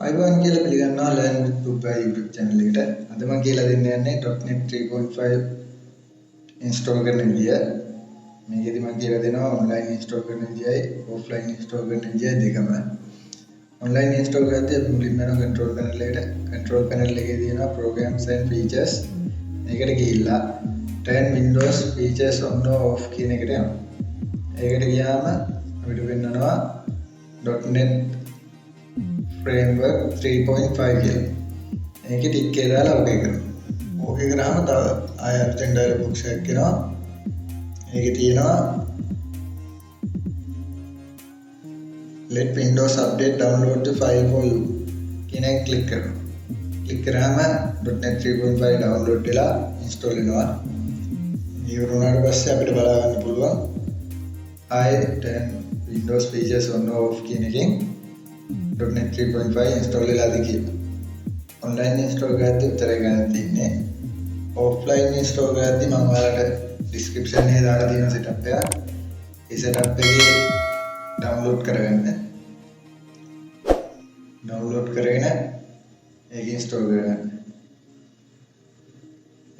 අයිබෝන් කියලා පිළිගන්නවා Learn with Bupa YouTube channel එකට. අද මම කියලා දෙන්න යන්නේ .NET 3.5 install කරන විදිය. මේකෙදි මම කියලා දෙනවා online install කරන විදියයි offline install කරන විදියයි දෙකම. online install කරද්දී අපි මුලින්ම යනවා control panel එකට. control panel එකේ තියෙනවා programs and features. මේකට ගිහිල්ලා turn windows features on or off කියන එකට යනවා. ඒකට ගියාම අපිට වෙන්නනවා .NET framework 3.5 කියලා. මේකේ ටික් එක දාලා ඕකේ කරනවා. ඕකේ කරාම තව ආය අපෙන් ඩයලොග් බොක්ස් එකක් එනවා. ඒකේ තියෙනවා let windows update download the file for you කියන එක ක්ලික් කරනවා. ක්ලික් කරාම .NET 3.5 download වෙලා install වෙනවා. ඉවර වුණාට පස්සේ අපිට බලා ගන්න පුළුවන් ආය turn windows features on or off කියන එකෙන් .NET 3.5 install වෙලාද කියලා. online install කරද්දී උත්තරය ගන්න තියෙන්නේ. offline install කරද්දී මම ඔයාලට description එකේ දාලා තියෙන setup එක. ඒ setup එකේ download කරගන්න. download කරගෙන ඒක install කරගන්න.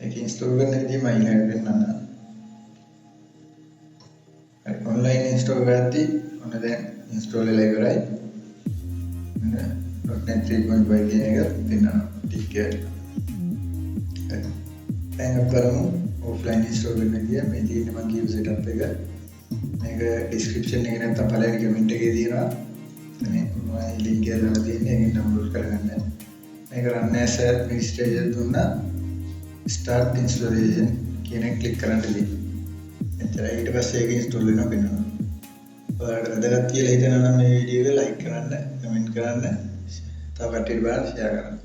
ඒක install කරන විදිහ මම ඊළඟට පෙන්නන්නම්. හරි online install කරද්දී ඔන්න දැන් install වෙලා ඉවරයි. .NET 3.5 කියන එක දෙන්නවා ටික් එක. දැන් අපි කරමු offline install කරන විදිය. මේ තියෙන්නේ මම කියපු setup එක. මේක description එකේ නැත්නම් පළවෙනි comment එකේ තියෙනවා. මේ මම link එක දාලා තියෙන්නේ. ඒකෙන් download කරගන්න. මේක run as administrator දුන්නා start installation කියන එක click කරන්න තියෙනවා. එතන ඊට පස්සේ ඒක install වෙනවා වෙනවා. ඔයාලට වැදගත් කියලා හිතනවා නම් මේ වීඩියෝ එක like කරන්න, comment කරන්න, තව කට්ටියට බලන්න share කරන්න.